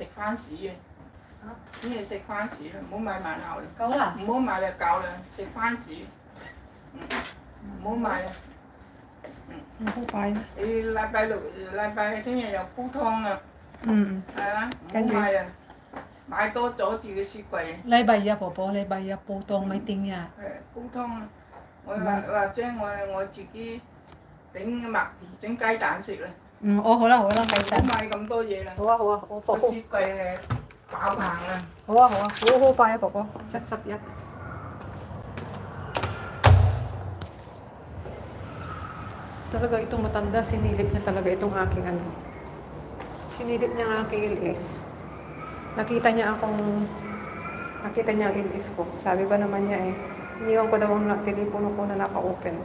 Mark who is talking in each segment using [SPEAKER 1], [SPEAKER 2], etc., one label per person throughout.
[SPEAKER 1] 食番薯嘅。呢係食番薯，唔好買麻牛啦。
[SPEAKER 2] 夠啦，
[SPEAKER 1] 唔好買就夠啦，食番薯。唔好買啦。
[SPEAKER 2] 好快啊！
[SPEAKER 1] 你禮拜聽日又煲湯啊。係啊，唔好買啊！買多阻住個雪櫃。
[SPEAKER 2] 禮拜日婆婆，禮拜日煲湯咪定呀？
[SPEAKER 1] 係煲湯啊！我話將我自己整雞蛋食啦。
[SPEAKER 2] 好啦好啦，雞蛋。
[SPEAKER 1] 唔好買咁多嘢啦。
[SPEAKER 2] 好啊好啊，我婆婆。
[SPEAKER 1] 個雪櫃係爆棚啊！
[SPEAKER 2] 好啊好啊，好快啊婆婆，71。Talaga itong matanda, sinilip niya talaga itong aking ano. Sinilip niya ang aking ilis. Nakita niya ang ilis ko. Sabi ba naman niya iniwan ko daw ang telepono ko na naka-open.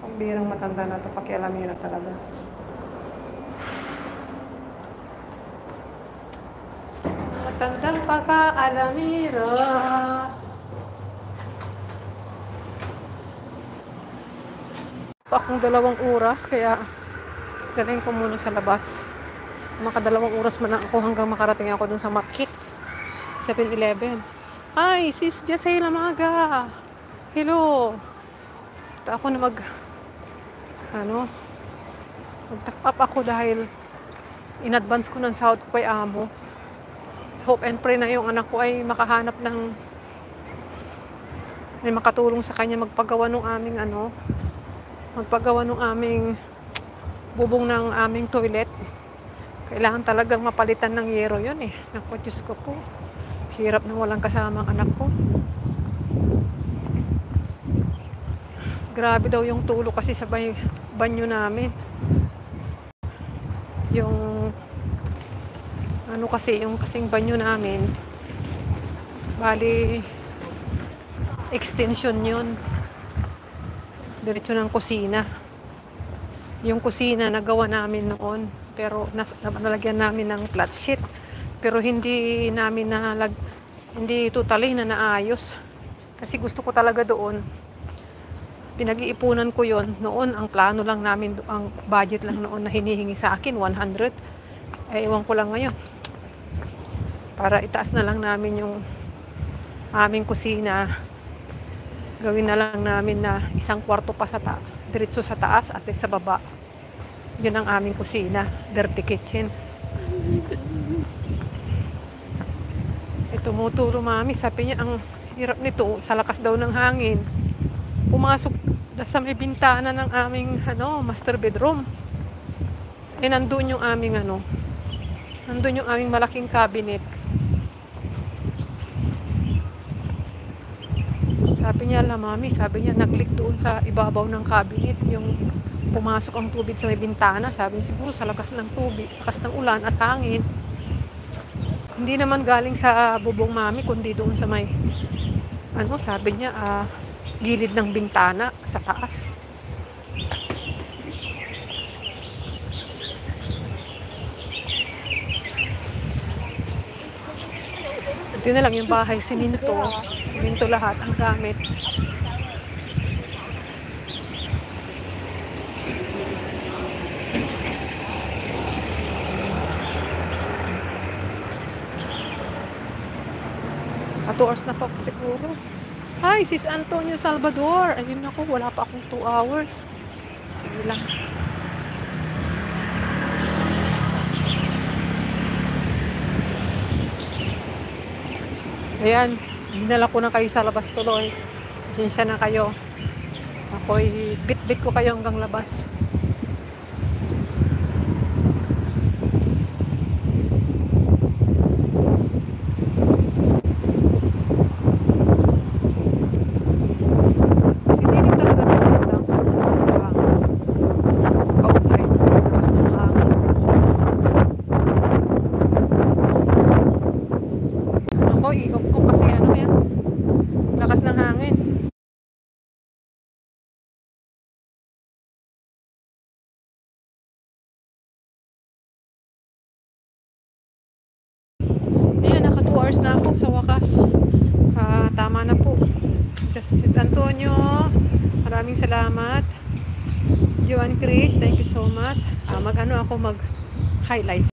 [SPEAKER 2] Ang birang matanda na ito, pakialamira talaga. Matandang paka-alamira. Akong 2 oras, kaya galing ko muna sa labas. Maka 2 oras man ako hanggang makarating ako dun sa Market 7-Eleven. Hi, sis Jacey Lamaga. Hello. Ito ako na mag-top up ako dahil in advance ko ng sahod ko kay amo. Hope and pray na yung anak ko ay makahanap ng may makatulong sa kanya magpagawa ng aming bubong ng aming toilet. Kailangan talagang mapalitan ng yero yun eh. Naku, Diyos ko po. Hirap na walang kasama ang anak ko. Grabe daw yung tulo kasi sa banyo namin. Yung kasing banyo namin, bali extension yun. Diretso ng kusina. Yung kusina nagawa namin noon, pero nalagyan namin ng flat sheet, pero hindi totally na naayos kasi gusto ko talaga doon. Pinag-iipunan ko yon noon. Ang plano lang namin, ang budget lang noon na hinihingi sa akin 100. Ewan ko lang ngayon, para itaas na lang namin yung aming kusina. Gawin na lang namin na 1 kwarto pa diretso sa taas at sa baba. Yun ang aming kusina, dirty kitchen. Tumutulo mami, sabi niya ang hirap nito sa lakas daw ng hangin. Pumasok sa may bintana ng aming master bedroom. Nandun yung aming malaking cabinet. Sabi niya, nag-leak doon sa ibabaw ng cabinet, yung pumasok ang tubig sa may bintana. Sabi niya, siguro sa lakas ng tubig, lakas ng ulan at hangin. Hindi naman galing sa bubong mami, kundi doon sa may, sabi niya, gilid ng bintana sa taas. Ito na lang yung bahay, siminto lahat ang gamit. Sa 2 hours na pa siguro. Hi, sis Antonio Salvador. Ayun ako, wala pa akong 2 hours. Sige lang. Ayan, dinala ko na kayo sa labas tuloy. Pasensya na kayo. Ako'y bit-bit ko kayo hanggang labas. Sinilig talaga ng matandang sa mga ka-offline. Lakas ng hangin. I-off ko kasi yan. Lakas ng hangin. Ayan, naka 2 hours na ako sa wakas. Tama na po. Justice Antonio, maraming salamat. Joan Chris, thank you so much. Mag-highlights.